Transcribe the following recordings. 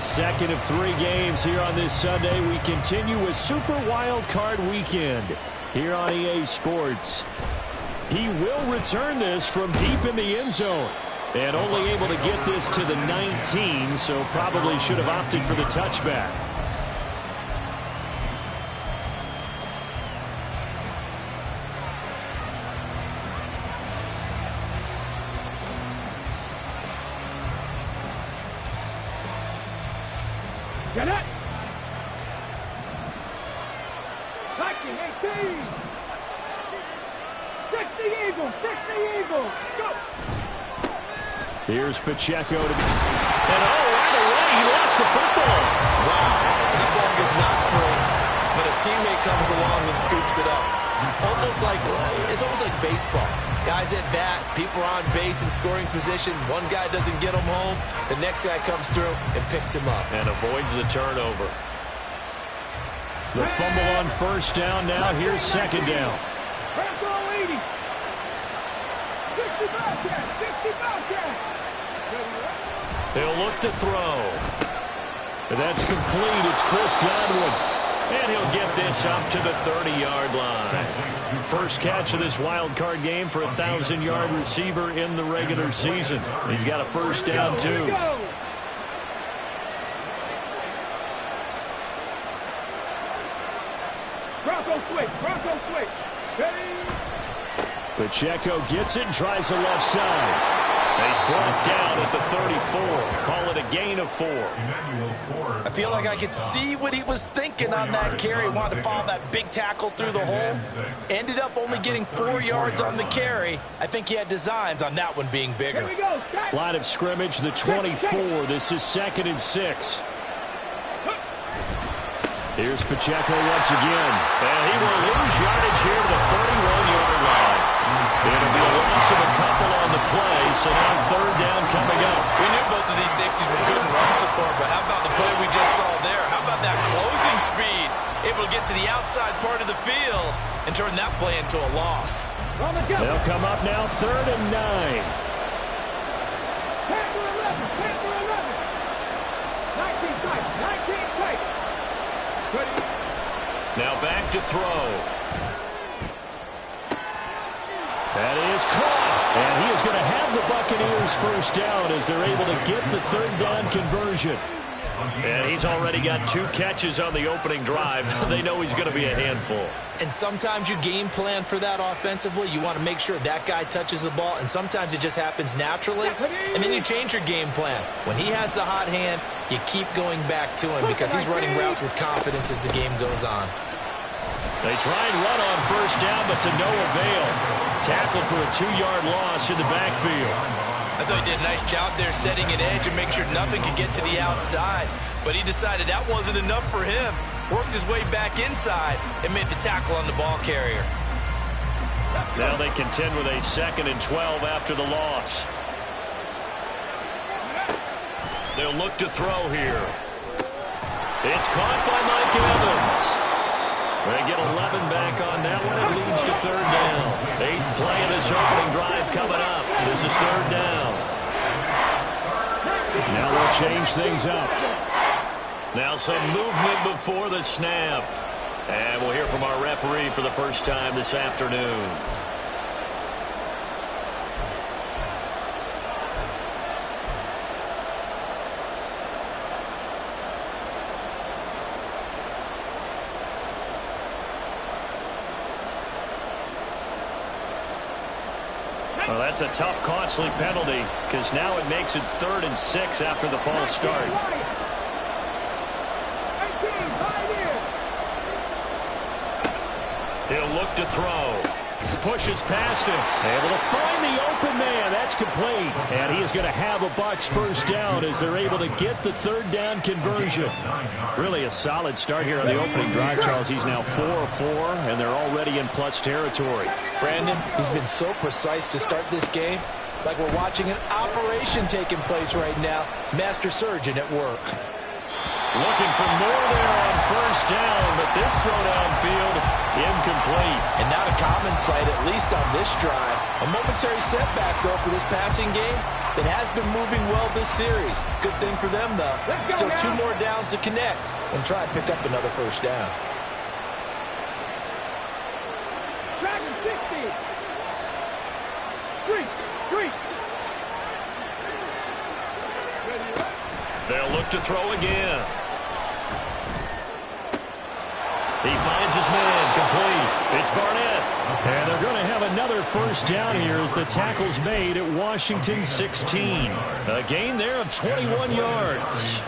second of 3 games here on this Sunday. We continue with Super Wild Card Weekend here on EA Sports. He will return this from deep in the end zone. And only able to get this to the 19, so probably should have opted for the touchback. Get it! Taking 18! Fix the Eagles! Fix the Eagles! Go! Here's Pacheco to be... And right away, he lost the football. Wow, that ball is not free, but a teammate comes along and scoops it up. It's almost like baseball. Guys at bat, people are on base in scoring position. One guy doesn't get him home. The next guy comes through and picks him up. And avoids the turnover. The fumble on first down now. Here's second down. 80. 60 Bobcat! 60 Bobcat! He'll look to throw. And that's complete. It's Chris Godwin. And he'll get this up to the 30-yard line. First catch of this wild card game for a 1,000-yard receiver in the regular season. He's got a first down, too. Bronco switch. Bronco switch. Pacheco gets it and tries the left side. He's brought down at the 34. Call it a gain of 4. I feel like I could see what he was thinking on that carry. Wanted to follow that big tackle through the hole. Ended up only getting 4 yards on the carry. I think he had designs on that one being bigger. Line of scrimmage, the 24. This is 2nd and 6. Here's Pacheco once again. And he will lose yardage here to the 31-yard line. It'll be a loss of a couple on the play, so now third down coming up. We knew both of these safeties were good in run support, but how about the play we just saw there? How about that closing speed? Able to get to the outside part of the field and turn that play into a loss. They'll come up now 3rd and 9. Tampa 11. Tampa 11. 19 tight. 19 tight. Now back to throw. That is caught. And he is going to have the Buccaneers first down as they're able to get the third down conversion. And he's already got 2 catches on the opening drive. They know he's going to be a handful. And sometimes you game plan for that offensively. You want to make sure that guy touches the ball, and sometimes it just happens naturally. And then you change your game plan. When he has the hot hand, you keep going back to him because he's running routes with confidence as the game goes on. They try and run on first down, but to no avail. Tackled for a 2-yard loss in the backfield. I thought he did a nice job there setting an edge and making sure nothing could get to the outside. But he decided that wasn't enough for him. Worked his way back inside and made the tackle on the ball carrier. Now they contend with a 2nd and 12 after the loss. They'll look to throw here. It's caught by Mike Evans. They get 11 back on that one. It leads to third down. 8th play of this opening drive coming up. This is third down. Now they'll change things up. Now some movement before the snap. And we'll hear from our referee for the first time this afternoon. Well, that's a tough, costly penalty because now it makes it 3rd and 6 after the false start. He'll look to throw. Pushes past him. Able to find the open man. That's complete. And he is going to have a Bucs first down as they're able to get the third down conversion. Really a solid start here on the opening drive, Charles. He's now 4 of 4, and they're already in plus territory. Brandon, he's been so precise to start this game. Like we're watching an operation taking place right now. Master surgeon at work. Looking for more there on first down, but this throw downfield incomplete. And not a common sight, at least on this drive. A momentary setback, though, for this passing game that has been moving well this series. Good thing for them, though. Still 2 more downs to connect and try and pick up another first down. Dragon 60. Street. They'll look to throw again. He finds his man, complete. It's Barnett. And they're going to have another first down here as the tackle's made at Washington 16. A gain there of 21 yards.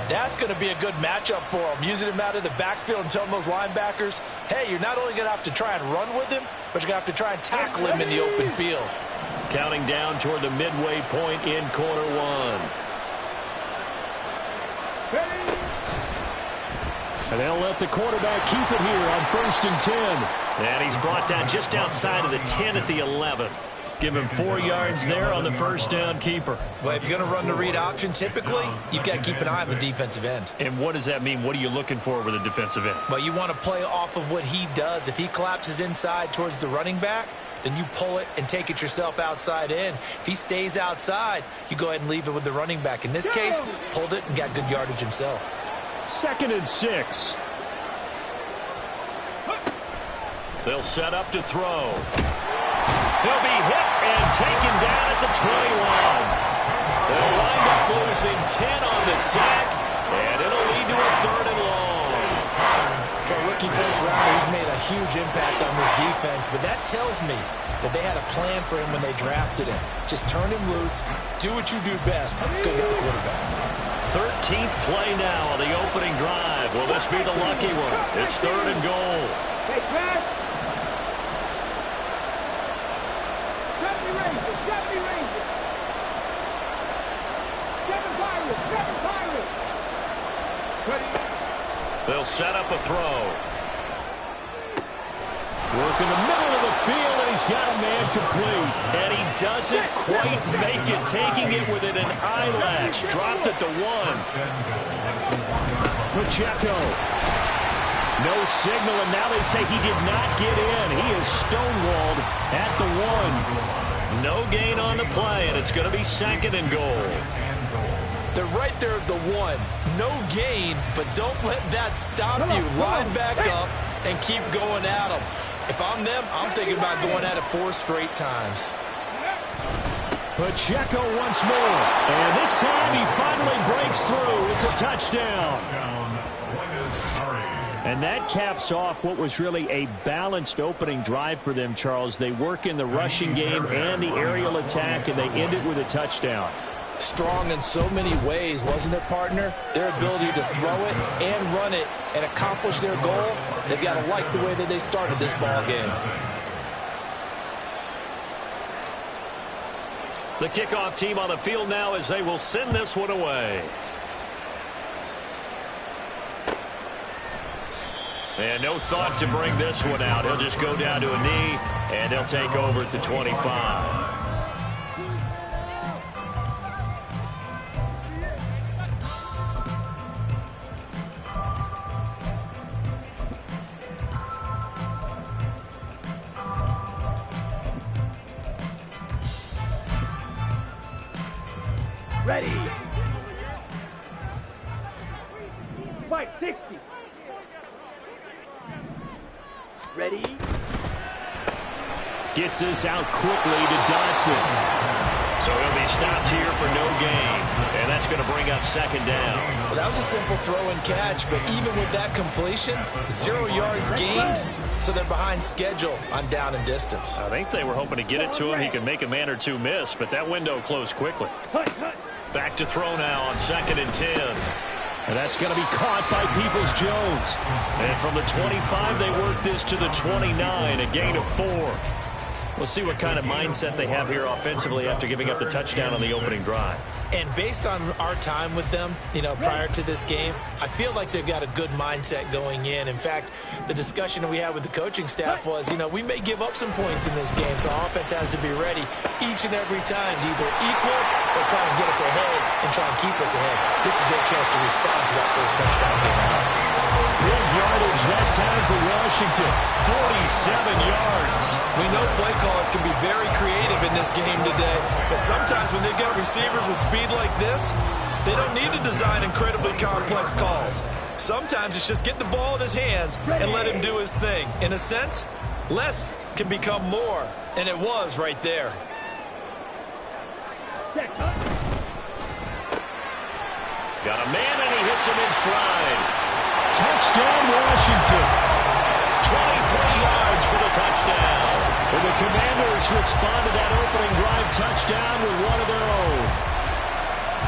That's going to be a good matchup for him. Using him out of the backfield and telling those linebackers, hey, you're not only going to have to try and run with him, but you're going to have to try and tackle him in the open field. Counting down toward the midway point in quarter 1. And they'll let the quarterback keep it here on 1st and 10. And he's brought down just outside of the 10 at the 11. Give him 4 yards there on the first down keeper. Well, if you're going to run the read option, typically, you've got to keep an eye on the defensive end. And what does that mean? What are you looking for with a defensive end? Well, you want to play off of what he does. If he collapses inside towards the running back, then you pull it and take it yourself outside in. If he stays outside, you go ahead and leave it with the running back. In this case, pulled it and got good yardage himself. 2nd and 6. They'll set up to throw. He'll be hit and taken down at the 21. They'll wind up losing 10 on the sack, and it'll lead to a 3rd and long. For a rookie first rounder, he's made a huge impact on this defense, but that tells me that they had a plan for him when they drafted him. Just turn him loose, do what you do best, go get the quarterback. 13th play now on the opening drive. Will this be the lucky one? It's 3rd and goal. Hey, Brad. Got me Rangers. 7 Pirates. They'll set up a throw. Work in the middle of the field, and he's got a man complete. And he doesn't quite make it, taking it within an eyelash. Dropped at the 1. Pacheco. No signal, and now they say he did not get in. He is stonewalled at the 1. No gain on the play, and it's going to be 2nd and goal. They're right there at the 1. No gain, but don't let that stop you. Line back up and keep going at them. If I'm them, I'm thinking about going at it 4 straight times. Pacheco once more. And this time he finally breaks through. It's a touchdown. And that caps off what was really a balanced opening drive for them, Charles. They work in the rushing game and the aerial attack, and they end it with a touchdown. Strong in so many ways, wasn't it, partner? Their ability to throw it and run it and accomplish their goal, they've got to like the way that they started this ball game. The kickoff team on the field now as they will send this one away. And no thought to bring this one out. He'll just go down to a knee, and he'll take over at the 25. Ready. Fight 60. Ready. Gets this out quickly to Dodson. So he'll be stopped here for no gain. And that's going to bring up 2nd down. Well, that was a simple throw and catch, but even with that completion, 0 yards gained, so they're behind schedule on down and distance. I think they were hoping to get it to him. He could make a man or two miss, but that window closed quickly. Back to throw now on 2nd and 10. And that's going to be caught by Peoples-Jones. And from the 25, they work this to the 29, a gain of 4. We'll see what kind of mindset they have here offensively after giving up the touchdown on the opening drive. And based on our time with them, prior to this game, I feel like they've got a good mindset going in. In fact, the discussion that we had with the coaching staff was, we may give up some points in this game, so our offense has to be ready each and every time to either equal or try and get us ahead and try and keep us ahead. This is their chance to respond to that first touchdown given up. Big yardage that time for Washington. 47 yards. We know play callers can be very creative in this game today, but sometimes when they've got receivers with speed like this, they don't need to design incredibly complex calls. Sometimes it's just get the ball in his hands and let him do his thing. In a sense, less can become more, and it was right there. Got a man, and he hits him in stride. Touchdown, Washington. 23 yards for the touchdown. And the Commanders respond to that opening drive touchdown with one of their own.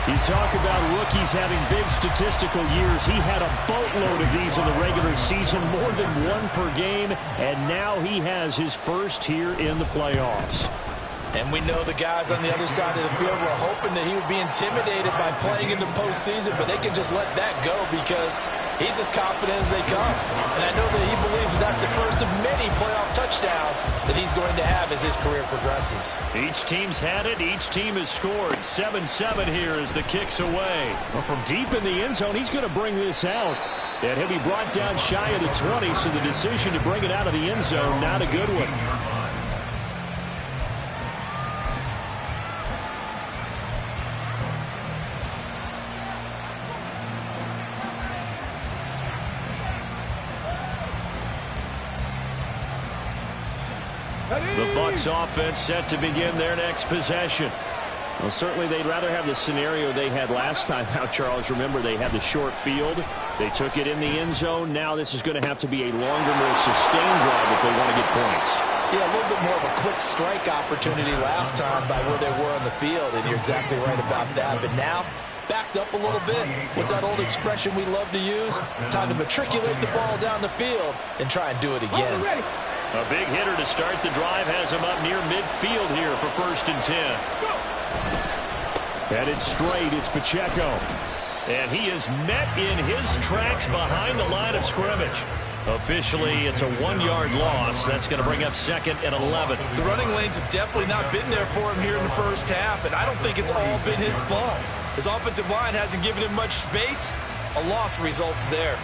You talk about rookies having big statistical years. He had a boatload of these in the regular season, more than one per game, and now he has his first here in the playoffs. And we know the guys on the other side of the field were hoping that he would be intimidated by playing in the postseason, but they can just let that go because he's as confident as they come. And I know that he believes that that's the first of many playoff touchdowns that he's going to have as his career progresses. Each team's had it. Each team has scored. 7-7 here as the kick's away. Well, from deep in the end zone, he's going to bring this out. And he'll be brought down shy of the 20, so the decision to bring it out of the end zone, not a good one. The Bucs offense set to begin their next possession. Well, certainly they'd rather have the scenario they had last time out, Charles. Remember, they had the short field. They took it in the end zone. Now this is going to have to be a longer, more sustained drive if they want to get points. Yeah, a little bit more of a quick strike opportunity last time by where they were on the field, and you're exactly right about that. But now, backed up a little bit. What's that old expression we love to use? Time to matriculate the ball down the field and try and do it again. A big hitter to start the drive has him up near midfield here for 1st and 10. Headed straight, it's Pacheco. And he is met in his tracks behind the line of scrimmage. Officially, it's a 1-yard loss. That's going to bring up 2nd and 11. The running lanes have definitely not been there for him here in the first half, and I don't think it's all been his fault. His offensive line hasn't given him much space. A loss results there.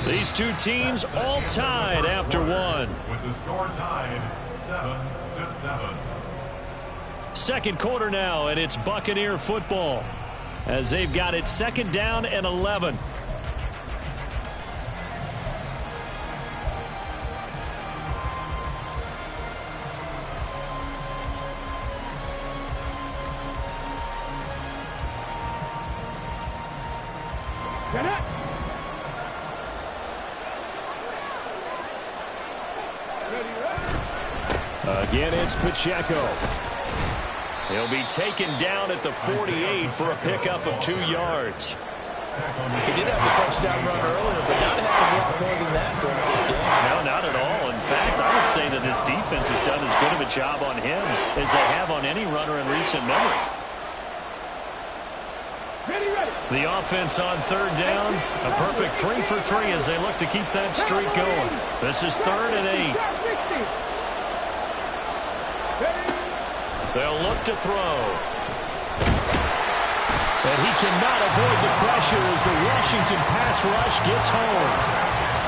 These two teams all tied after one. With the score tied 7-7. Second quarter now, and it's Buccaneer football as they've got it 2nd down and 11. Again, it's Pacheco. He'll be taken down at the 48 for a pickup of 2 yards. He did have the touchdown run earlier, but not have to block more than that throughout this game. No, not at all. In fact, I would say that this defense has done as good of a job on him as they have on any runner in recent memory. The offense on 3rd down. A perfect 3 for 3 as they look to keep that streak going. This is 3rd and 8. They'll look to throw. And he cannot avoid the pressure as the Washington pass rush gets home.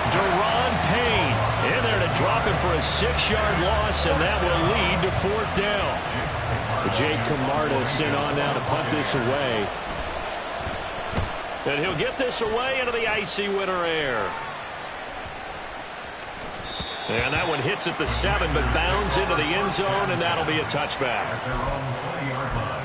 Deron Payne in there to drop him for a 6-yard loss, and that will lead to 4th down. Jake Camarda sent on now to punt this away. And he'll get this away into the icy winter air. And that one hits at the 7, but bounds into the end zone, and that'll be a touchback. At their own 20-yard line.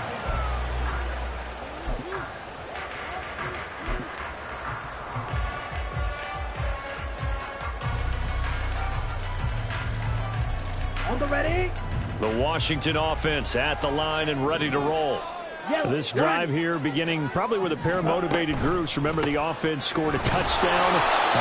On the ready. The Washington offense at the line and ready to roll. This drive here beginning probably with a pair of motivated groups. Remember, the offense scored a touchdown.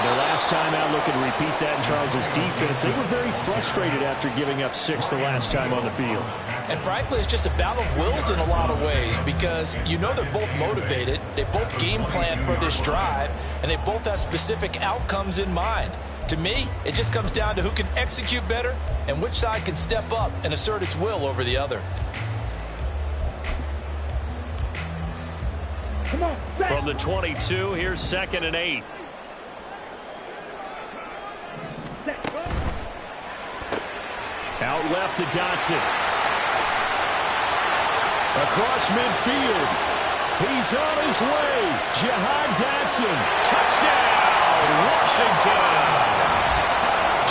Their last time out, looking to repeat that in Charles's defense. They were very frustrated after giving up 6 the last time on the field. And frankly, it's just a battle of wills in a lot of ways because you know they're both motivated. They both game plan for this drive, and they both have specific outcomes in mind. To me, it just comes down to who can execute better and which side can step up and assert its will over the other. Come on, From the 22, here's 2nd and 8. Out left to Dotson. Across midfield. He's on his way. Jahan Dotson. Touchdown, Washington.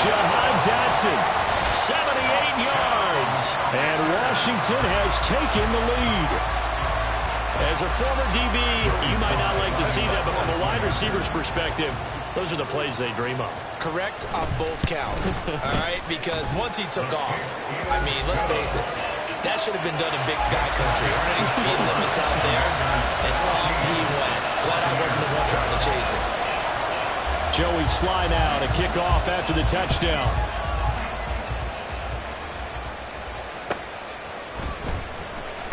Jahan Dotson, 78 yards. And Washington has taken the lead. As a former DB, you might not like to see that, but from a wide receiver's perspective, those are the plays they dream of. Correct on both counts, all right? Because once he took off, I mean, let's face it, that should have been done in Big Sky Country. Aren't any speed limits out there? And off he went. Glad I wasn't the one trying to chase it. Joey Sly now to kick off after the touchdown.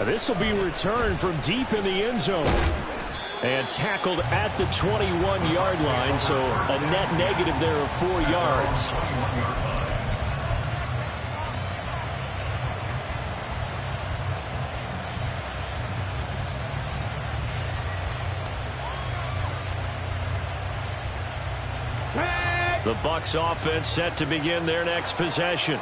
This will be returned from deep in the end zone. And tackled at the 21-yard line, so a net negative there of 4 yards. The Bucs offense set to begin their next possession.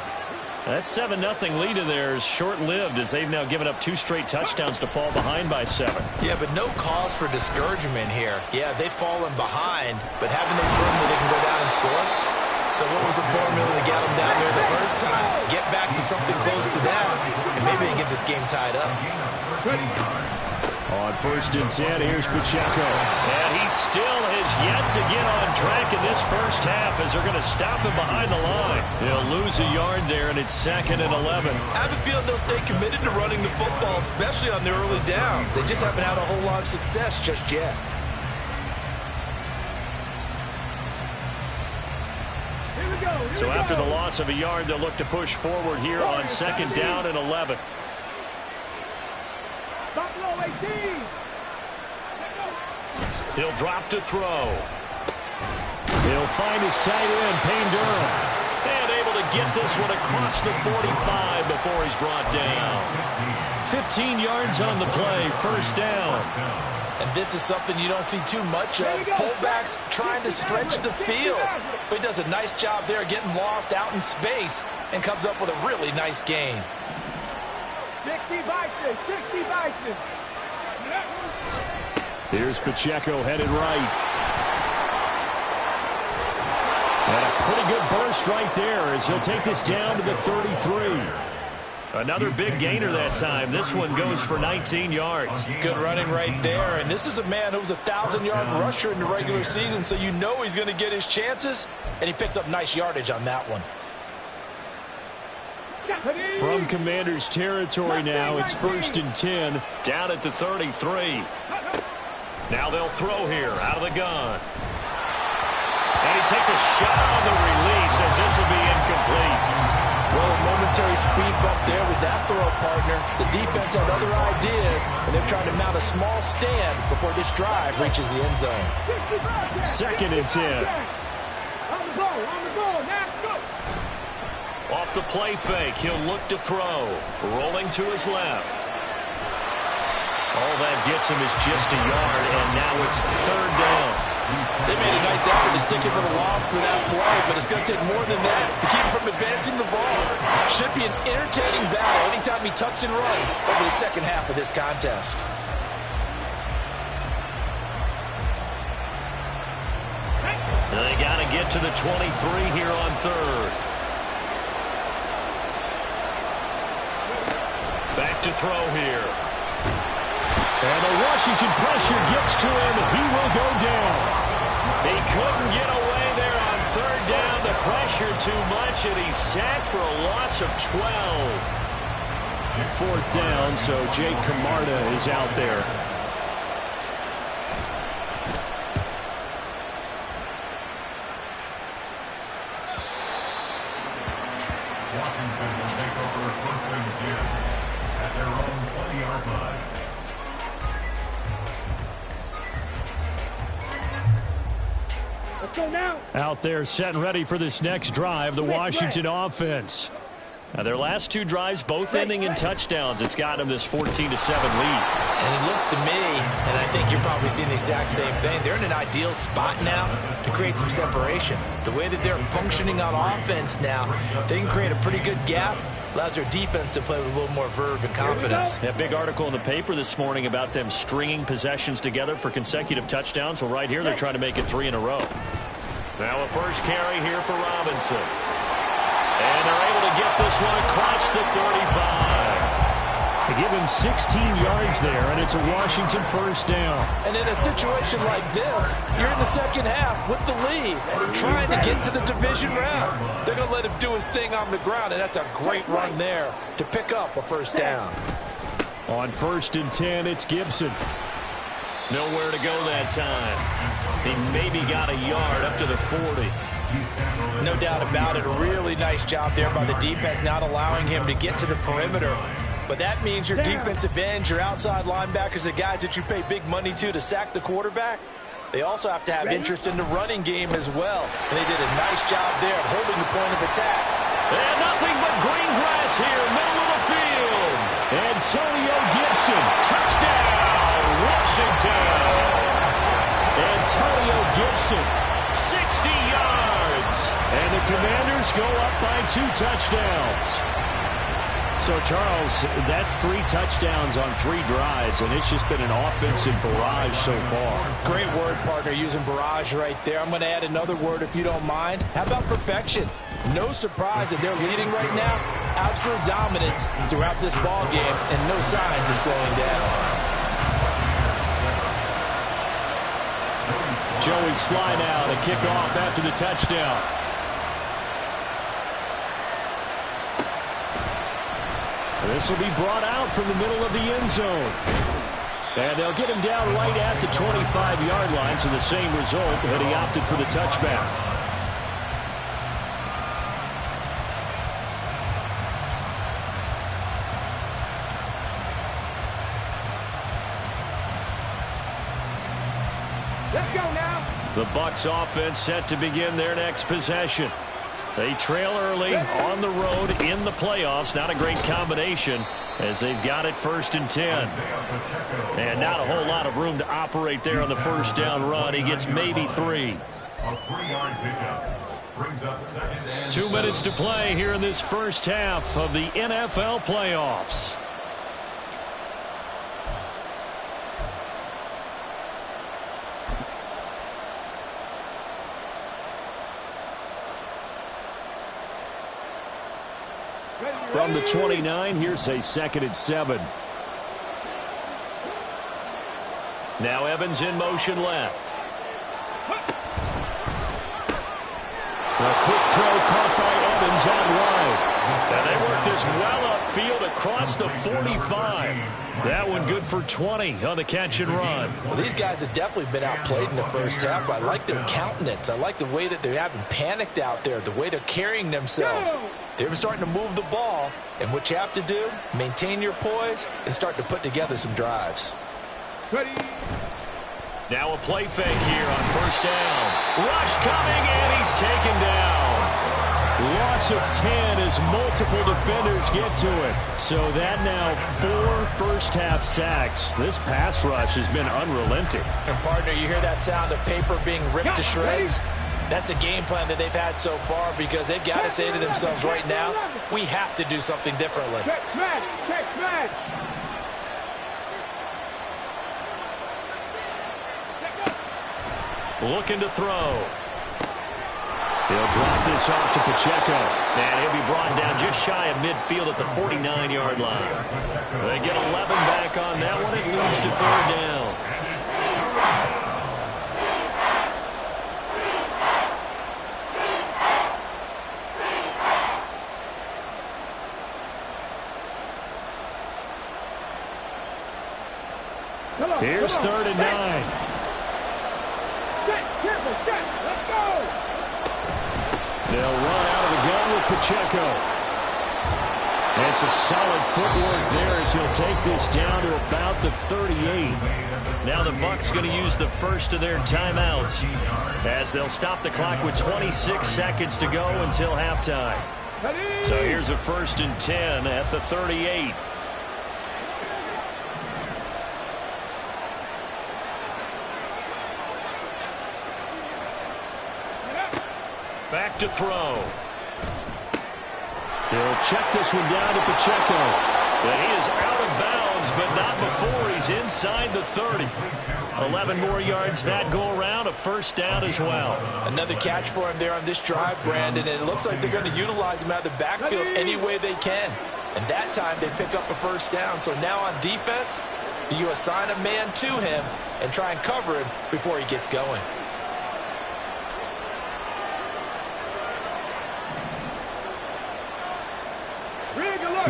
That 7-0 lead of theirs short-lived as they've now given up 2 straight touchdowns to fall behind by 7. Yeah, but no cause for discouragement here. Yeah, they've fallen behind, but haven't they proven that they can go down and score? So what was the formula to get them down there the first time? Get back to something close to that, and maybe they get this game tied up. On 1st and 10, here's Pacheco. And he still has yet to get on track in this first half as they're going to stop him behind the line. They'll lose a yard there, and it's 2nd and 11. I have a feeling they'll stay committed to running the football, especially on their early downs. They just haven't had a whole lot of success just yet. So after the loss of a yard, they'll look to push forward here on 2nd down and 11. He'll drop to throw. He'll find his tight end, Payne Durham. And able to get this one across the 45 before he's brought down. 15 yards on the play, 1st down. And this is something you don't see too much of. Fullbacks trying to stretch the field. But he does a nice job there getting lost out in space and comes up with a really nice gain. 60 Vikings, 60 Vikings. Here's Pacheco headed right. And a pretty good burst right there as he'll take this down to the 33. Another big gainer that time. This one goes for 19 yards. Good running right there. And this is a man who was a 1,000-yard rusher in the regular season, so you know he's going to get his chances. And he picks up nice yardage on that one. From Commander's territory now, it's 1st and 10, down at the 33. Now they'll throw here, out of the gun. And he takes a shot on the release as this will be incomplete. Well, a momentary speed bump there with that throw, partner. The defense had other ideas, and they're trying to mount a small stand before this drive reaches the end zone. 2nd and 10. On the ball, now go. Off the play fake, he'll look to throw. Rolling to his left. All that gets him is just a yard, and now it's 3rd down. They made a nice effort to stick him with a loss for that play, but it's going to take more than that to keep him from advancing the ball. Should be an entertaining battle anytime he tucks and runs over the second half of this contest. They got to get to the 23 here on 3rd. Back to throw here. And the Washington pressure gets to him. He will go down. He couldn't get away there on 3rd down. The pressure too much, and he's sacked for a loss of 12. 4th down, so Jake Camarda is out there. Washington will take over 1st and 10 at their own 20-yard line. Let's go now. Out there set and ready for this next drive, the Washington offense. Now their last 2 drives both ending in touchdowns. It's got them this 14-7 lead. And it looks to me, and I think you're probably seeing the exact same thing, they're in an ideal spot now to create some separation. The way that they're functioning on offense now, they can create a pretty good gap Allows their defense to play with a little more verve and confidence. A big article in the paper this morning about them stringing possessions together for consecutive touchdowns. Well, right here, they're trying to make it 3 in a row. Now a first carry here for Robinson. And they're able to get this one across the 35. They give him 16 yards there, and it's a Washington first down. And in a situation like this, you're in the second half with the lead, trying to get to the division round. They're going to let him do his thing on the ground, and that's a great run there to pick up a first down. On 1st and 10, it's Gibson. Nowhere to go that time. He maybe got a yard up to the 40. No doubt about it. A really nice job there by the defense, not allowing him to get to the perimeter. But that means your defensive ends, your outside linebackers, the guys that you pay big money to sack the quarterback, they also have to have interest in the running game as well. And they did a nice job there of holding the point of attack. And nothing but green grass here, middle of the field. Antonio Gibson, touchdown, Washington. Antonio Gibson, 60 yards. And the Commanders go up by 2 touchdowns. So, Charles, that's 3 touchdowns on 3 drives, and it's just been an offensive barrage so far. Great word, partner, using barrage right there. I'm going to add another word if you don't mind. How about perfection? No surprise that they're leading right now. Absolute dominance throughout this ball game, and no signs of slowing down. Joey slide out, a kickoff after the touchdown. This will be brought out from the middle of the end zone. And they'll get him down right at the 25-yard line, so the same result, and he opted for the touchback. Let's go now. The Bucs offense set to begin their next possession. They trail early on the road in the playoffs. Not a great combination as they've got it 1st and 10. And not a whole lot of room to operate there on the first down run. He gets maybe 3. A 3-yard pickup brings up 2nd and 2 minutes to play here in this first half of the NFL playoffs. From the 29, here's a 2nd and 7. Now Evans in motion left. A quick throw caught by Evans out wide. And they work this well upfield across the 45. That one good for 20 on the catch and run. Well, these guys have definitely been outplayed in the first half. I like their countenance. I like the way that they haven't panicked out there, the way they're carrying themselves. They're starting to move the ball, and what you have to do, maintain your poise and start to put together some drives. Ready. Now a play fake here on first down. Rush coming, and he's taken down. Loss of 10 as multiple defenders get to it. So that now 4 first-half sacks. This pass rush has been unrelenting. And, partner, you hear that sound of paper being ripped to shreds? That's the game plan that they've had so far because they've got to say to themselves right now, we have to do something differently. Check smash. Check smash. Looking to throw. He'll drop this off to Pacheco. And he'll be brought down just shy of midfield at the 49-yard line. They get 11 back on that one. It leads to 3rd down. Here's 3rd and 9. Set, careful, set. Let's go. They'll run out of the gun with Pacheco. And some solid footwork there as he'll take this down to about the 38. Now the Bucs going to use the first of their timeouts as they'll stop the clock with 26 seconds to go until halftime. So here's a 1st and 10 at the 38. Back to throw. He'll check this one down to Pacheco. But he is out of bounds, but not before he's inside the 30. 11 more yards that go around, a first down as well. Another catch for him there on this drive, Brandon, and it looks like they're going to utilize him out of the backfield any way they can. And that time they pick up a first down. So now on defense, do you assign a man to him and try and cover him before he gets going?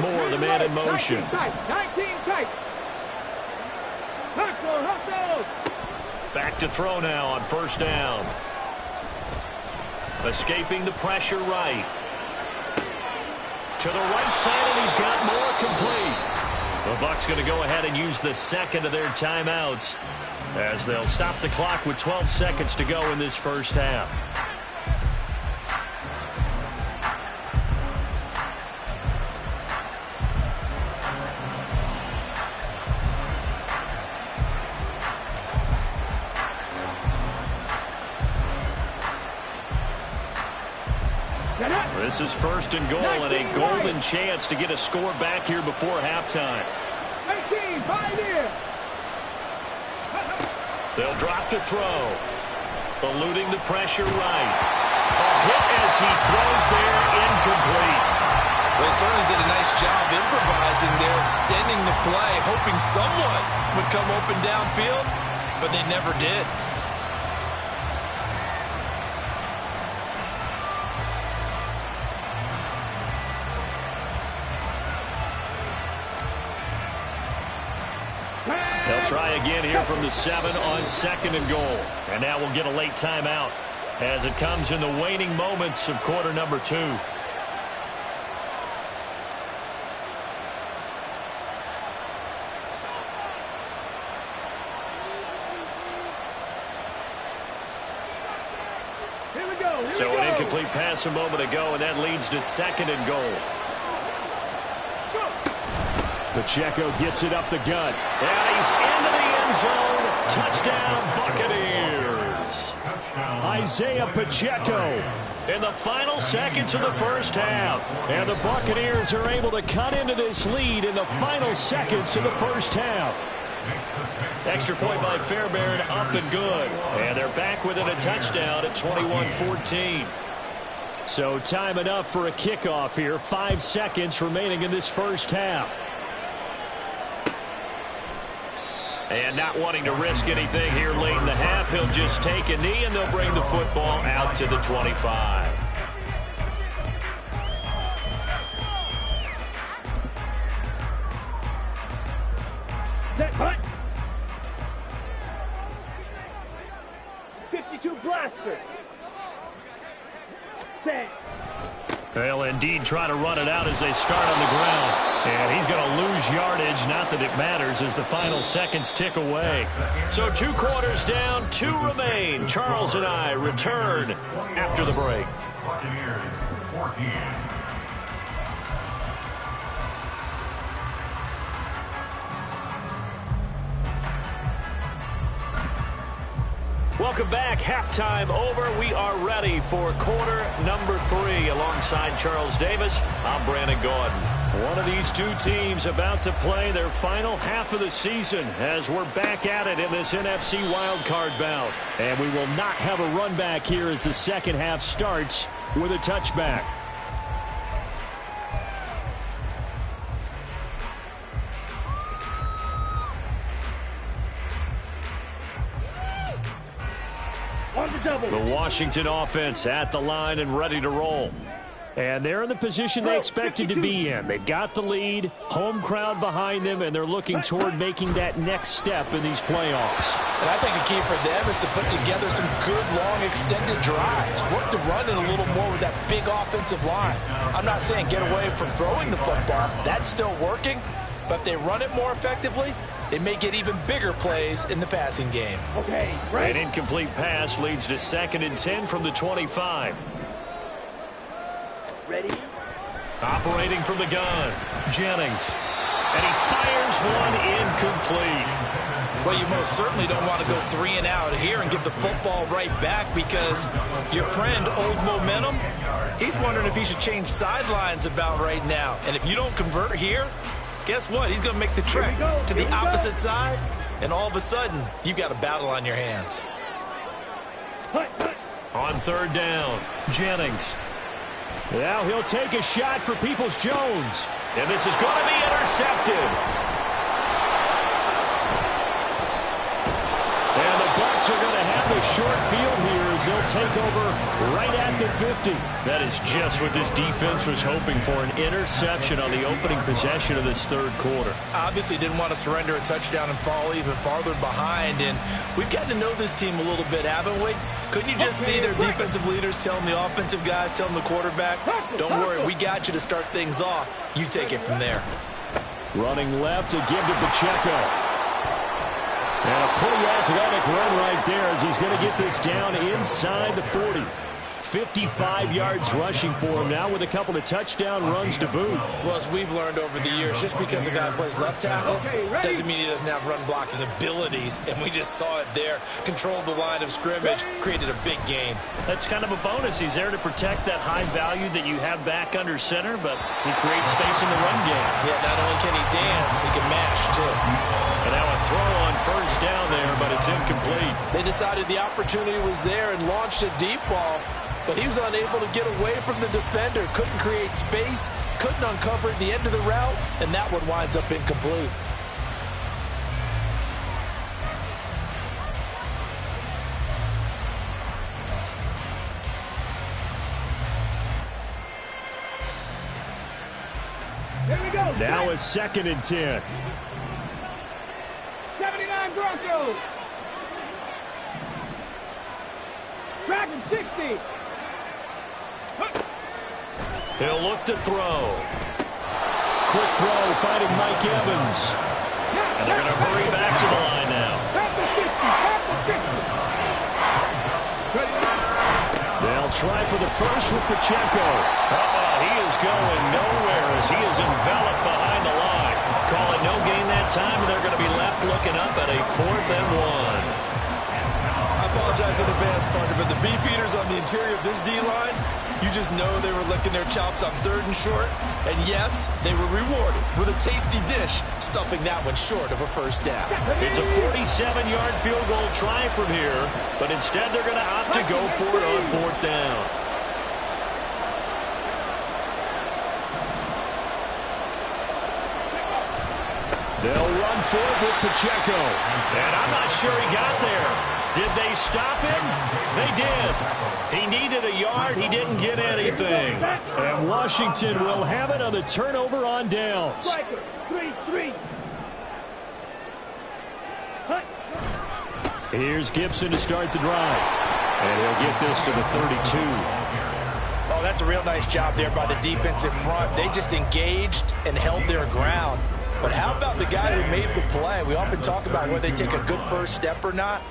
More the man in motion. 19 tight. Hustle. Back to throw now on first down. Escaping the pressure right. To the right side, and he's got more complete. The Bucs going to go ahead and use the second of their timeouts as they'll stop the clock with 12 seconds to go in this first half. This is first and goal and a golden chance to get a score back here before halftime. 18, 5 here. They'll drop to throw. Eluding the pressure right. A hit as he throws there, incomplete. Well, they certainly did a nice job improvising there, extending the play, hoping someone would come open downfield, but they never did. They'll try again here from the 7 on second and goal. And now we'll get a late timeout as it comes in the waning moments of quarter number 2. Here we go. So an incomplete pass a moment ago, and that leads to second and goal. Pacheco gets it up the gut. And he's into the end zone. Touchdown, Buccaneers. Isaiah Pacheco in the final seconds of the first half. And the Buccaneers are able to cut into this lead in the final seconds of the first half. Extra point by Fairbairn, up and good. And they're back within a touchdown at 21-14. So time enough for a kickoff here. 5 seconds remaining in this first half. And not wanting to risk anything here late in the half, he'll just take a knee, and they'll bring the football out to the 25. Set, hunt. 52 blaster. Set. They'll indeed try to run it out as they start on the ground. And he's going to lose yardage. Not that it matters as the final seconds tick away. So 2 quarters down, 2 remain. Charles and I return after the break. Buccaneers 14. Welcome back. Halftime over. We are ready for quarter number 3. Alongside Charles Davis, I'm Brandon Gordon. One of these 2 teams about to play their final half of the season as we're back at it in this NFC wildcard bout. And we will not have a run back here as the second half starts with a touchback. The Washington offense at the line and ready to roll. And they're in the position they expected to be in. They've got the lead, home crowd behind them, and they're looking toward making that next step in these playoffs. And I think a key for them is to put together some good, long, extended drives. Work to run it a little more with that big offensive line. I'm not saying get away from throwing the football. That's still working. But if they run it more effectively, they may get even bigger plays in the passing game. Okay, right. An incomplete pass leads to 2nd and 10 from the 25. Ready? Operating from the gun, Jennings. And he fires one incomplete. Well, you most certainly don't want to go 3 and out here and give the football right back, because your friend, Old Momentum, he's wondering if he should change sidelines about right now. And if you don't convert here, guess what? He's going to make the trek to the opposite side, and all of a sudden, you've got a battle on your hands. On third down, Jennings. Now he'll take a shot for Peoples-Jones. And this is going to be intercepted. And the Bucs are going to have the short field here as they'll take over right at the 50. That is just what this defense was hoping for, an interception on the opening possession of this third quarter. Obviously didn't want to surrender a touchdown and fall even farther behind. And we've gotten to know this team a little bit, haven't we? Couldn't you just see their defensive leaders telling the offensive guys, telling the quarterback, don't worry, we got you to start things off. You take it from there. Running left to give to Pacheco. And a pretty athletic run right there as he's going to get this down inside the 40. 55 yards rushing for him now with a couple of touchdown runs to boot. Well, as we've learned over the years, just because a guy plays left tackle doesn't mean he doesn't have run blocking abilities. And we just saw it there. Controlled the line of scrimmage, created a big gain. That's kind of a bonus. He's there to protect that high value that you have back under center, but he creates space in the run game. Yeah, not only can he dance, he can mash, too. And now a throw on first down there, but it's incomplete. They decided the opportunity was there and launched a deep ball, but he was unable to get away from the defender, couldn't create space, couldn't uncover at the end of the route, and that one winds up incomplete. Here we go. Now a 2nd and 10. 79 Broncos. Dragon 60. He'll look to throw. Quick throw, finding Mike Evans. And they're going to hurry back to the line now. They'll try for the first with Pacheco. He is going nowhere as he is enveloped behind the line. Call it no gain that time, and they're going to be left looking up at a 4th and 1. I apologize in advance, partner, but the beef eaters on the interior of this D-line, you just know they were licking their chops on 3rd and short. And yes, they were rewarded with a tasty dish, stuffing that one short of a first down. It's a 47-yard field goal try from here, but instead they're going to opt to go for it on 4th down. They'll run for it with Pacheco. And I'm not sure he got there. Did they stop him? They did. He needed a yard. He didn't get anything. And Washington will have it on the turnover on downs. 3-3. Here's Gibson to start the drive. And he'll get this to the 32. Oh, that's a real nice job there by the defensive front. They just engaged and held their ground. But how about the guy who made the play? We often talk about whether they take a good first step or not.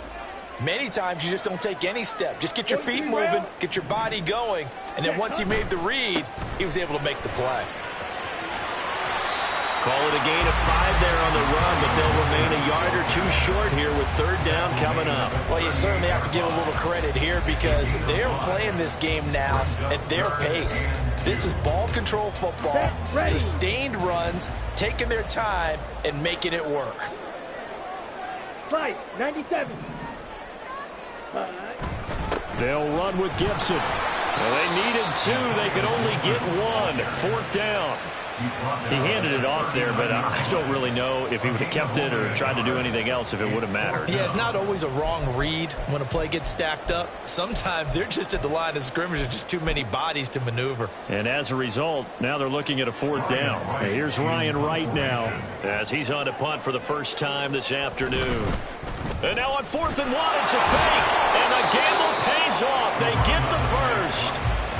Many times you just don't take any step. Just get your feet moving, get your body going, and then once he made the read, he was able to make the play. Call it a gain of 5 there on the run, but they'll remain a yard or 2 short here with 3rd down coming up. Well, you certainly have to give a little credit here because they're playing this game now at their pace. This is ball control football, sustained runs, taking their time, and making it work. Slice, 97. They'll run with Gibson. Well, they needed 2. They could only get 1. 4th down. He handed it off there, but I don't really know if he would have kept it or tried to do anything else if it would have mattered. Yeah, it's not always a wrong read when a play gets stacked up. Sometimes they're just at the line of scrimmage. There's just too many bodies to maneuver. And as a result, now they're looking at a 4th down. And here's Ryan Wright now as he's on to punt for the first time this afternoon. And now on 4th and 1, it's a fake. And the gamble pays off. They get the first.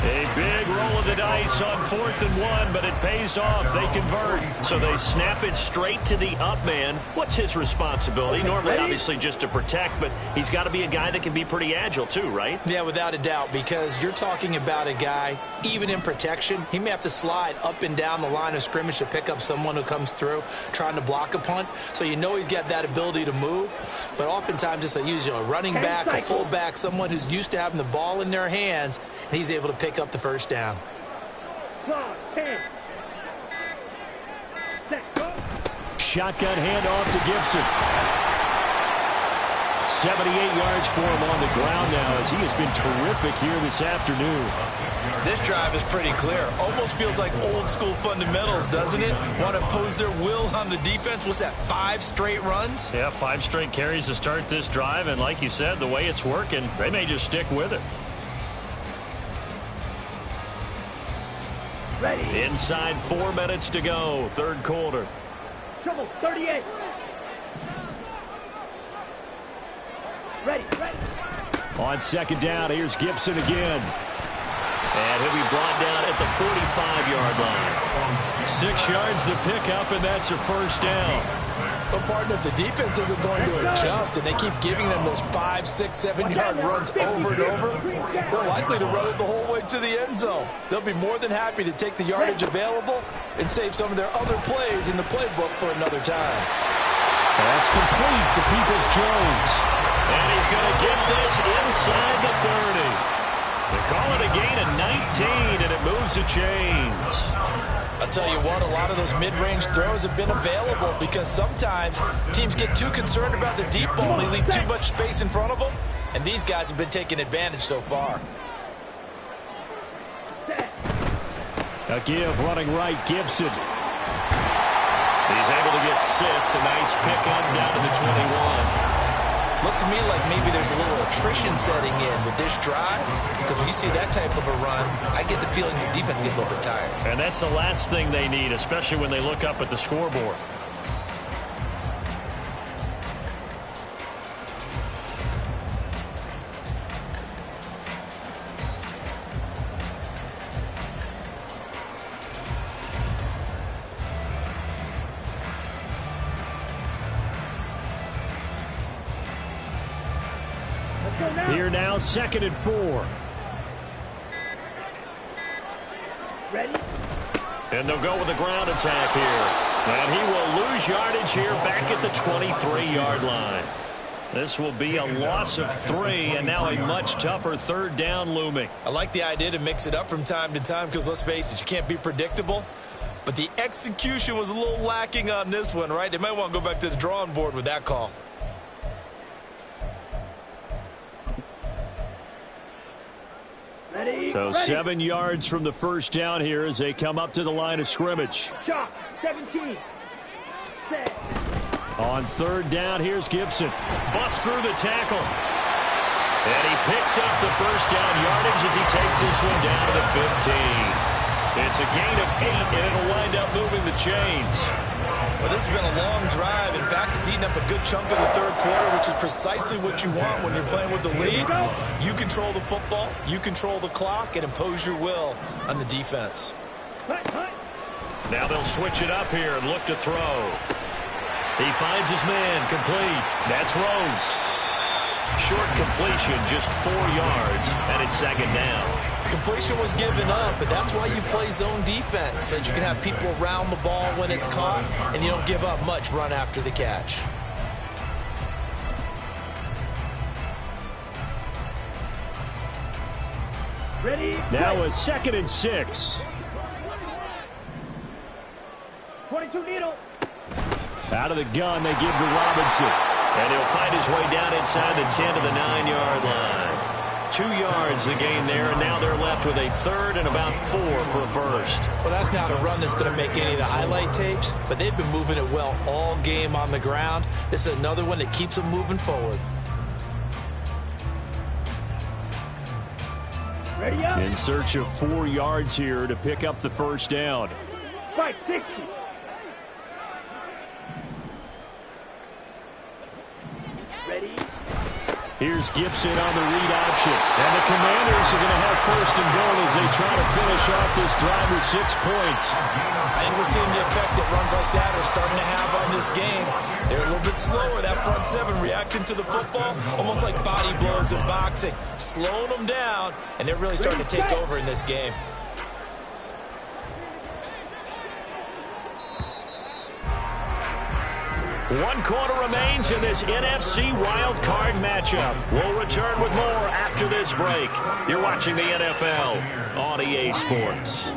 A big roll of the dice on 4th and 1, but it pays off. They convert. So they snap it straight to the up man. What's his responsibility? Normally, obviously, just to protect, but he's got to be a guy that can be pretty agile too, right? Yeah, without a doubt, because you're talking about a guy, even in protection, he may have to slide up and down the line of scrimmage to pick up someone who comes through trying to block a punt. So you know he's got that ability to move, but oftentimes it's usually a running back, a fullback, someone who's used to having the ball in their hands, and he's able to pick up the first down. Shotgun handoff to Gibson. 78 yards for him on the ground now as he has been terrific here this afternoon. This drive is pretty clear. Almost feels like old school fundamentals, doesn't it? Want to impose their will on the defense. What's that, 5 straight runs? Yeah, 5 straight carries to start this drive, and like you said, the way it's working, they may just stick with it. Ready. Inside 4 minutes to go, 3rd quarter. Trouble, 38. Ready. On 2nd down, here's Gibson again. And he'll be brought down at the 45-yard line. 6 yards the pickup, and that's a first down. But partner, if the defense isn't going to adjust and they keep giving them those 5, 6, 7-yard runs over and over, they're likely to run it the whole way to the end zone. They'll be more than happy to take the yardage available and save some of their other plays in the playbook for another time. That's complete to Peoples-Jones. And he's going to get this inside the 30. They call it a gain of 19, and it moves the chains. I'll tell you what, a lot of those mid-range throws have been available because sometimes teams get too concerned about the deep ball and they leave too much space in front of them, and these guys have been taking advantage so far. A give running right, Gibson. He's able to get 6, a nice pickup down to the 21. Looks to me like maybe there's a little attrition setting in with this drive, because when you see that type of a run, I get the feeling the defense gets a little bit tired. And that's the last thing they need, especially when they look up at the scoreboard. Here now, 2nd and 4. Ready. And they'll go with a ground attack here. And he will lose yardage here back at the 23-yard line. This will be a loss of 3, and now a much tougher 3rd down looming. I like the idea to mix it up from time to time because, let's face it, you can't be predictable. But the execution was a little lacking on this one, right? They might want to go back to the drawing board with that call. So 7 yards from the first down here as they come up to the line of scrimmage. Shot, 17. Set. On 3rd down, here's Gibson. Busts through the tackle. And he picks up the first down yardage as he takes this one down to the 15. It's a gain of 8, and it'll wind up moving the chains. Well, this has been a long drive. In fact, it's eating up a good chunk of the 3rd quarter, which is precisely what you want when you're playing with the lead. You control the football, you control the clock, and impose your will on the defense. Now they'll switch it up here and look to throw. He finds his man, complete. That's Rhodes. Short completion, just 4 yards, and it's 2nd down. Completion was given up, but that's why you play zone defense, so that you can have people around the ball when it's caught, and you don't give up much run after the catch. Ready. Now a 2nd and 6. 22 needle. Out of the gun, they give to Robinson. And he'll find his way down inside the 10 to the 9-yard line. 2 yards the gain there, and now they're left with a 3rd and about 4 for a first. Well, that's not a run that's going to make any of the highlight tapes, but they've been moving it well all game on the ground. This is another one that keeps them moving forward. Ready up. In search of 4 yards here to pick up the first down. 560. Ready. Here's Gibson on the read option. And the Commanders are going to have first and goal as they try to finish off this drive with 6 points. I think we're seeing the effect that runs like that are starting to have on this game. They're a little bit slower, that front seven, reacting to the football, almost like body blows in boxing, slowing them down, and they're really starting to take over in this game. One quarter remains in this NFC Wild Card matchup. We'll return with more after this break. You're watching the NFL on EA Sports.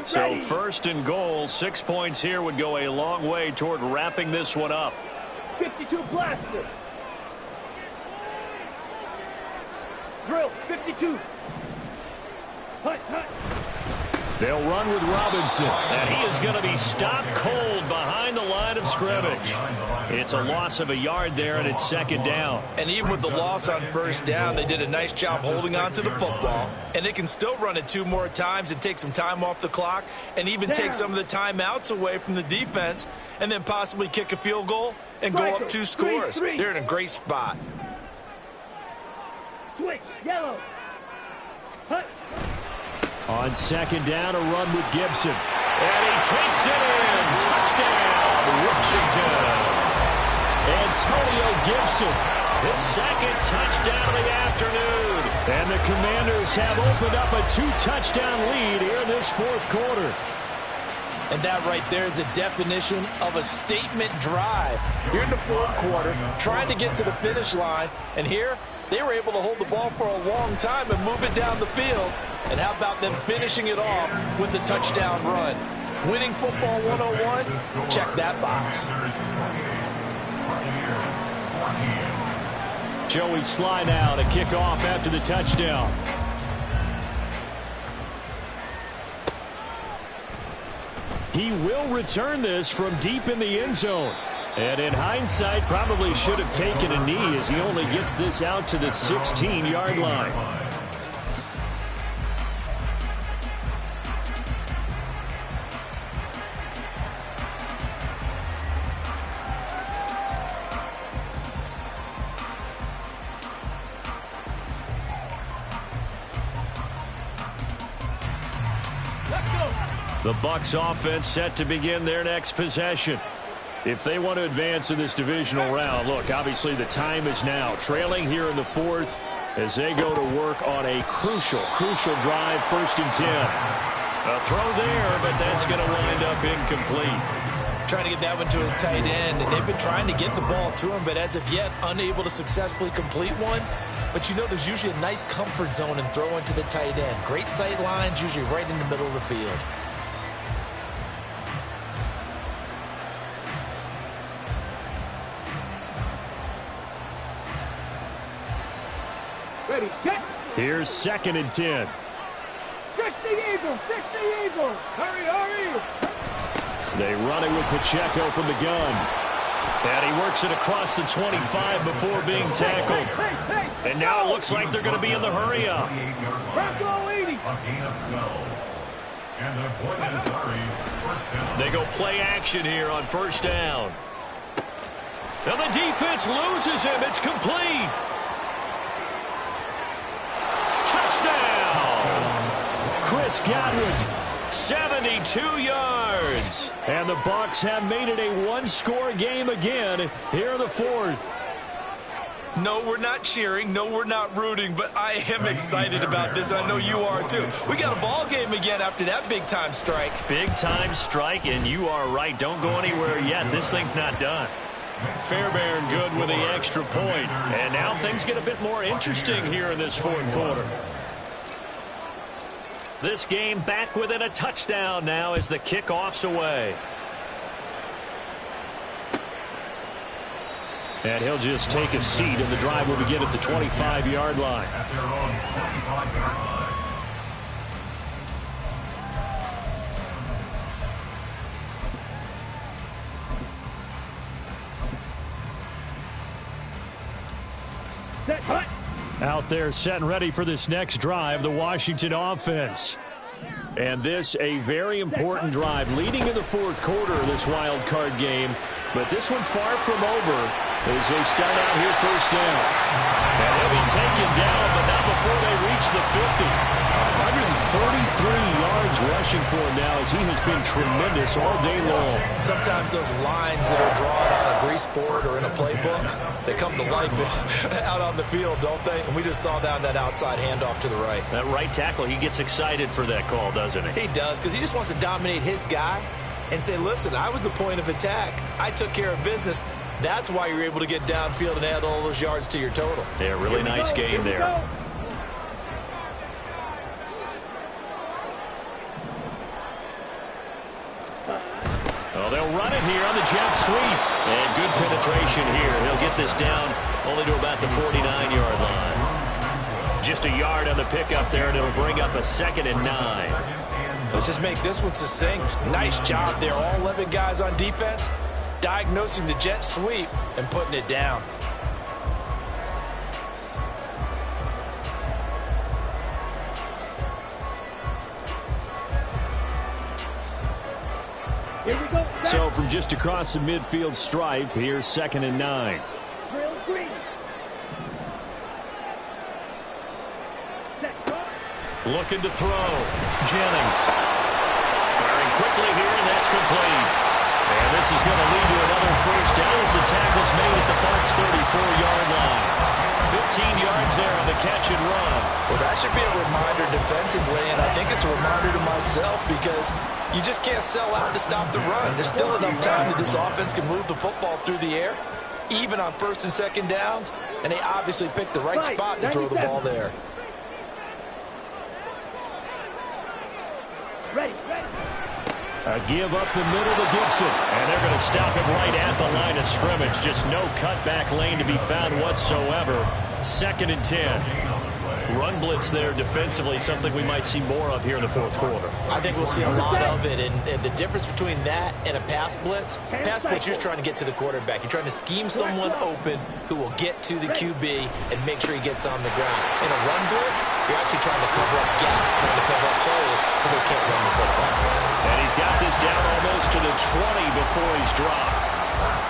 So first and goal, 6 points here would go a long way toward wrapping this one up. 52 blaster. Drill, 52. Hut. They'll run with Robinson, and he is going to be stopped cold behind the line of scrimmage. It's a loss of a yard there, and it's second down. And even with the loss on first down, they did a nice job holding on to the football. And they can still run it 2 more times and take some time off the clock and even take some of the timeouts away from the defense and then possibly kick a field goal and go up 2 scores. They're in a great spot. Switch, yellow. Hut. On second down, a run with Gibson. And he takes it in. Touchdown, Washington. Antonio Gibson, his second touchdown of the afternoon. And the Commanders have opened up a 2-touchdown lead here in this fourth quarter. And that right there is a definition of a statement drive. You're in the fourth quarter, trying to get to the finish line, and here they were able to hold the ball for a long time and move it down the field. And how about them finishing it off with the touchdown run? Winning football 101, check that box. Joey Sly now to kick off after the touchdown. He will return this from deep in the end zone. And in hindsight, probably should have taken a knee as he only gets this out to the 16-yard line. The Bucs offense set to begin their next possession. If they want to advance in this divisional round, look, obviously the time is now. Trailing here in the fourth as they go to work on a crucial drive, 1st and 10. A throw there, but that's going to wind up incomplete. Trying to get that one to his tight end, and they've been trying to get the ball to him, but as of yet, unable to successfully complete one. But you know there's usually a nice comfort zone in throwing to the tight end. Great sight lines, usually right in the middle of the field. Ready, set. Here's 2nd and 10. 60 Eagles, 60 Eagles. Hurry. They run it with Pacheco from the gun. And he works it across the 25 before being tackled. And now it looks like they're going to be in the hurry up. They go play action here on 1st down. And the defense loses him. It's complete. Touchdown! Chris Godwin, 72 yards. And the Bucs have made it a one-score game again here in the fourth. No, we're not cheering. No, we're not rooting, but I am excited about this. I know you are too. We got a ball game again after that big-time strike. Big-time strike, and you are right. Don't go anywhere yet. This thing's not done. Fairbairn good with the extra point. And now things get a bit more interesting here in this fourth quarter. This game back within a touchdown now as the kickoff's away. And he'll just take a seat, and the drive will begin at the 25-yard line. At their own 25-yard line. Set, hut. Out there set and ready for this next drive, the Washington offense. And this a very important drive leading in the fourth quarter of this wild card game. But this one far from over as they start out here first down. And they'll be taken down, but not before they reach the 50. 133 yards rushing for him now as he has been tremendous all day long. Sometimes those lines that are drawn on a grease board or in a playbook, they come to life out on the field, don't they? And we just saw that outside handoff to the right. That right tackle, he gets excited for that call, doesn't he? He does, because he just wants to dominate his guy and say, listen, I was the point of attack. I took care of business. That's why you're able to get downfield and add all those yards to your total. Yeah, really nice game there. Well, they'll run it here on the jet sweep. And good penetration here. He'll get this down only to about the 49-yard line. Just a yard on the pickup there, and it'll bring up a 2nd and 9. Let's just make this one succinct. Nice job there. All 11 guys on defense diagnosing the jet sweep and putting it down. Here we go. So from just across the midfield stripe, here's 2nd and 9. Drill green. Set, go. Looking to throw. Jennings. Firing quickly here, and that's complete. And this is going to lead to another first down as the tackle's made at the Bucs' 34-yard line. 15 yards there on the catch and run. Well, that should be a reminder defensively, and I think it's a reminder to myself because you just can't sell out to stop the run. There's still enough time that this offense can move the football through the air, even on 1st and 2nd downs, and they obviously picked the right spot to throw the ball there. Ready, ready. A give up the middle to Gibson. And they're going to stop him right at the line of scrimmage. Just no cutback lane to be found whatsoever. 2nd and 10. Run blitz there defensively, something we might see more of here in the fourth quarter. I think we'll see a lot of it, and the difference between that and a pass blitz, you're just trying to get to the quarterback. You're trying to scheme someone open who will get to the QB and make sure he gets on the ground. In a run blitz, you're actually trying to cover up gaps, trying to cover up holes so they can't run the football. And he's got this down almost to the 20 before he's dropped.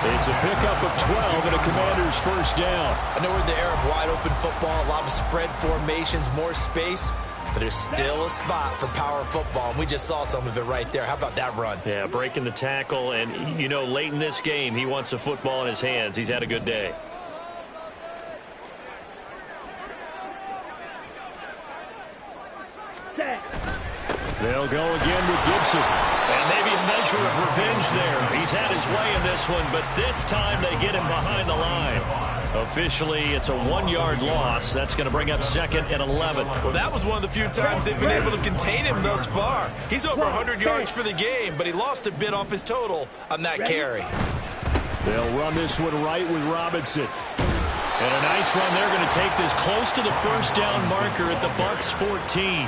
It's a pickup of 12 and a Commander's first down. I know we're in the era of wide-open football, a lot of spread formations, more space, but there's still a spot for power football, and we just saw some of it right there. How about that run? Yeah, breaking the tackle, and, you know, late in this game, he wants the football in his hands. He's had a good day. Set. They'll go again with Gibson. And maybe a measure of revenge there. He's had his way in this one, but this time they get him behind the line. Officially, it's a 1-yard loss. That's going to bring up 2nd and 11. Well, that was one of the few times they've been able to contain him thus far. He's over 100 yards for the game, but he lost a bit off his total on that carry. They'll run this one right with Robinson. And a nice run. They're going to take this close to the first down marker at the Bucs' 14.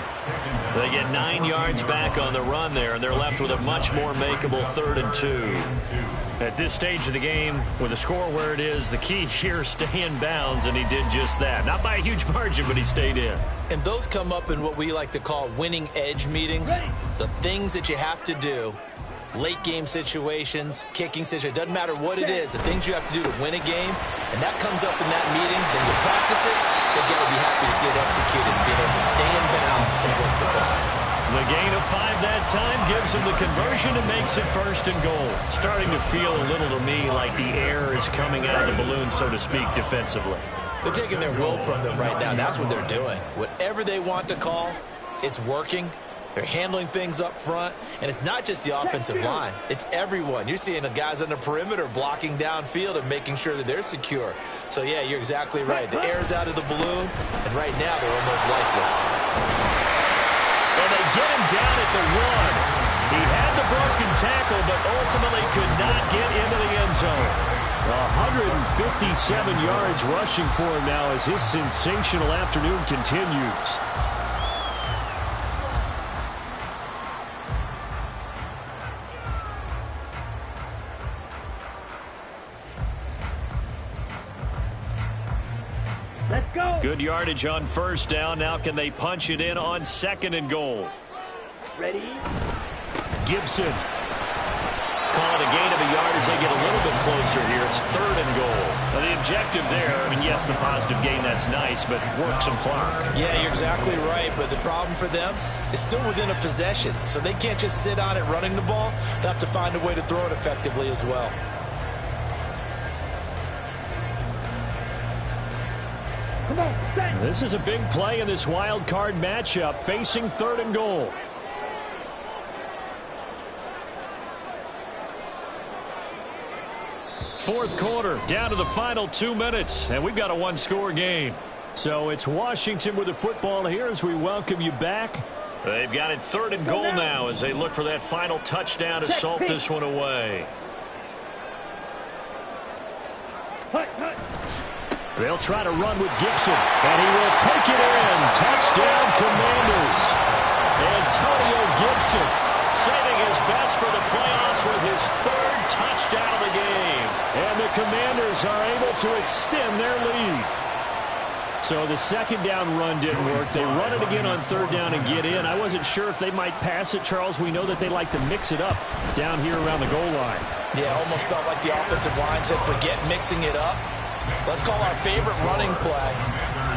They get 9 yards back on the run there, and they're left with a much more makeable 3rd and 2. At this stage of the game, with the score where it is, the key here is stay in bounds, and he did just that. Not by a huge margin, but he stayed in. And those come up in what we like to call winning edge meetings. The things that you have to do. Late game situations, kicking situations, doesn't matter what it is, the things you have to do to win a game, and that comes up in that meeting, then you practice it, they've got to be happy to see it executed and being able to stay in bounds and work the clock. The gain of 5 that time gives him the conversion and makes it 1st and goal. Starting to feel a little to me like the air is coming out of the balloon, so to speak, defensively. They're taking their will from them right now. That's what they're doing. Whatever they want to call, it's working. They're handling things up front, and it's not just the offensive line. It's everyone. You're seeing the guys on the perimeter blocking downfield and making sure that they're secure. So, yeah, you're exactly right. The air's out of the balloon, and right now they're almost lifeless. And they get him down at the 1. He had the broken tackle, but ultimately could not get into the end zone. 157 yards rushing for him now as his sensational afternoon continues. Go. Good yardage on first down. Now can they punch it in on 2nd and goal? Ready? Gibson. Call it a gain of a yard as they get a little bit closer here. It's 3rd and goal. Now the objective there, I mean, yes, the positive gain, that's nice, but work some clock. Yeah, you're exactly right, but the problem for them is still within a possession, so they can't just sit on it running the ball. They'll have to find a way to throw it effectively as well. Come on, set. This is a big play in this wild card matchup, facing 3rd and goal. Fourth quarter, down to the final 2 minutes, and we've got a one-score game. So it's Washington with the football here as we welcome you back. They've got it 3rd and goal now as they look for that final touchdown to salt this one away. Hut, hut. They'll try to run with Gibson, and he will take it in. Touchdown, Commanders. Antonio Gibson saving his best for the playoffs with his 3rd touchdown of the game. And the Commanders are able to extend their lead. So the 2nd down run didn't work. They run it again on 3rd down and get in. I wasn't sure if they might pass it, Charles. We know that they like to mix it up down here around the goal line. Yeah, almost felt like the offensive line said, forget mixing it up. Let's call our favorite running play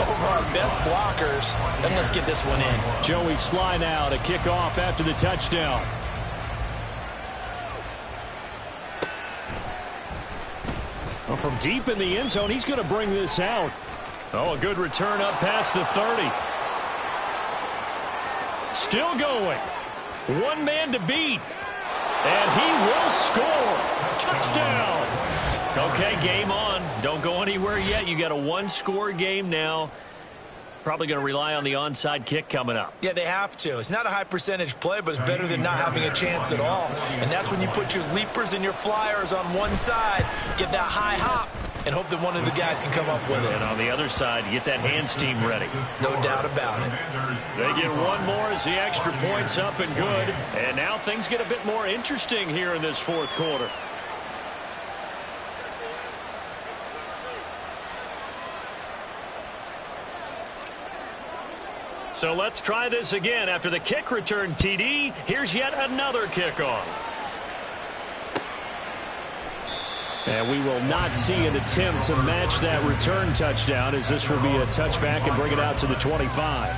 over our best blockers, and let's get this one in. Joey Sly now to kick off after the touchdown. Well, from deep in the end zone, he's going to bring this out. Oh, a good return up past the 30. Still going. One man to beat. And he will score. Touchdown. Okay, game on. Don't go anywhere yet. You got a one-score game now. Probably going to rely on the onside kick coming up. Yeah, they have to. It's not a high percentage play, but it's better than not having a chance at all. And that's when you put your leapers and your flyers on one side, get that high hop, and hope that one of the guys can come up with it. And on the other side, get that hands team ready. No doubt about it. They get one more as the extra point's up and good. And now things get a bit more interesting here in this fourth quarter. So let's try this again. After the kick return TD, here's yet another kickoff. And we will not see an attempt to match that return touchdown, as this will be a touchback and bring it out to the 25.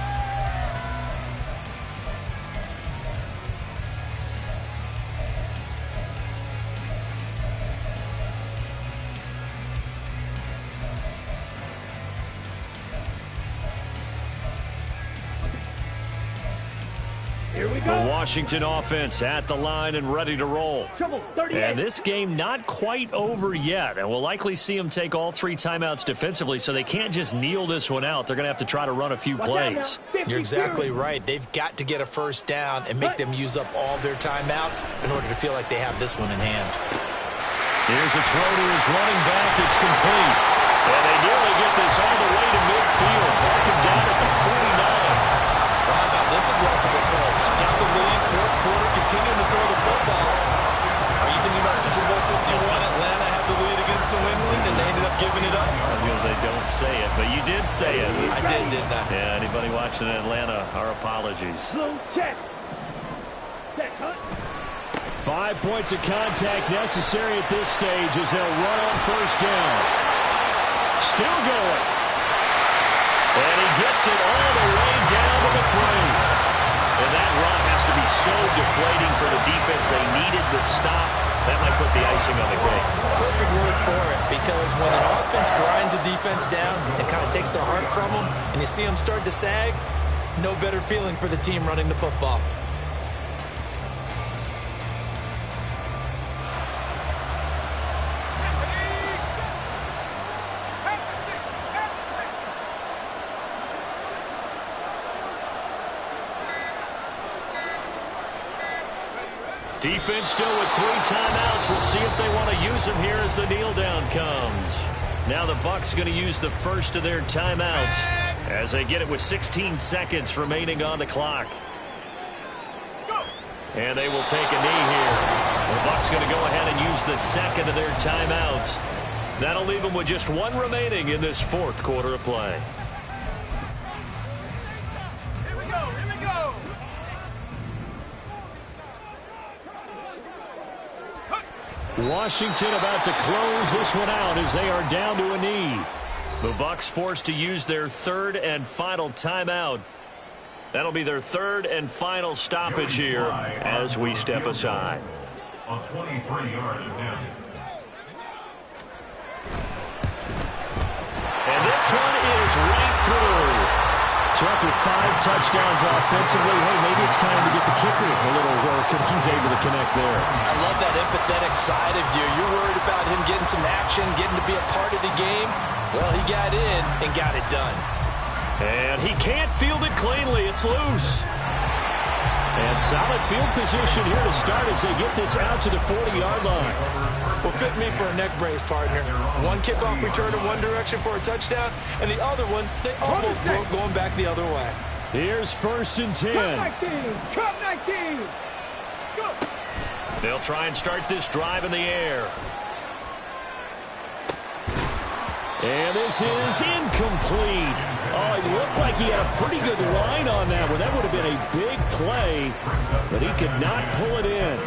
Here we The go. Washington offense at the line and ready to roll. Trouble, 38. And this game not quite over yet. And we'll likely see them take all three timeouts defensively, so they can't just kneel this one out. They're going to have to try to run a few Watch out plays. now. 52. You're exactly right. They've got to get a first down and make them use up all their timeouts in order to feel like they have this one in hand. Here's a throw to his running back. It's complete. And they nearly get this all the way to midfield. Mark him down at the 49. Well, how about this aggressive approach? Got the lead, fourth quarter, continuing to throw the football. Are you thinking about Super Bowl 51? Atlanta had the lead against New England, and they ended up giving it up. I was going to say, don't say it, but you did say it. I did, didn't I? Yeah, anybody watching Atlanta, our apologies. Blue check. Check, Hunt. 5 points of contact necessary at this stage as they'll run on first down. Still going. And he gets it all the way down to the 3. And that run has to be so deflating for the defense. They needed the stop. That might put the icing on the cake. Perfect word for it, because when an offense grinds a defense down and kind of takes their heart from them, and you see them start to sag, no better feeling for the team running the football. Defense still with 3 timeouts. We'll see if they want to use them here as the kneel down comes. Now the Bucs going to use the first of their timeouts as they get it with 16 seconds remaining on the clock. And they will take a knee here. The Bucs going to go ahead and use the second of their timeouts. That'll leave them with just 1 remaining in this fourth quarter of play. Washington about to close this one out as they are down to a knee. The Bucs forced to use their third and final timeout. That'll be their third and final stoppage here as we step aside. On 23-yard attempt. And this one is right through. So after 5 touchdowns offensively, hey, maybe it's time to get the kicker a little work, and he's able to connect there. I love that empathetic side of you. You're worried about him getting some action, getting to be a part of the game. Well, he got in and got it done. And he can't field it cleanly. It's loose. And solid field position here to start as they get this out to the 40-yard line. Well, fit me for a neck brace, partner. One kickoff return in one direction for a touchdown, and the other one, they almost broke going back the other way. Here's 1st and 10. Cut 19. Go. They'll try and start this drive in the air. And this is incomplete. Oh, it looked like he had a pretty good line on that one. That would have been a big play, but he could not pull it in.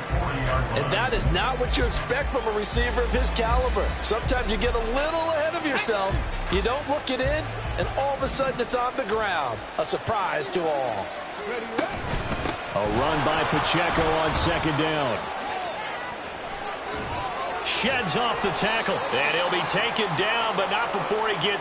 And that is not what you expect from a receiver of his caliber. Sometimes you get a little ahead of yourself. You don't look it in, and all of a sudden it's on the ground. A surprise to all. A run by Pacheco on 2nd down. Sheds off the tackle, and he'll be taken down, but not before he gets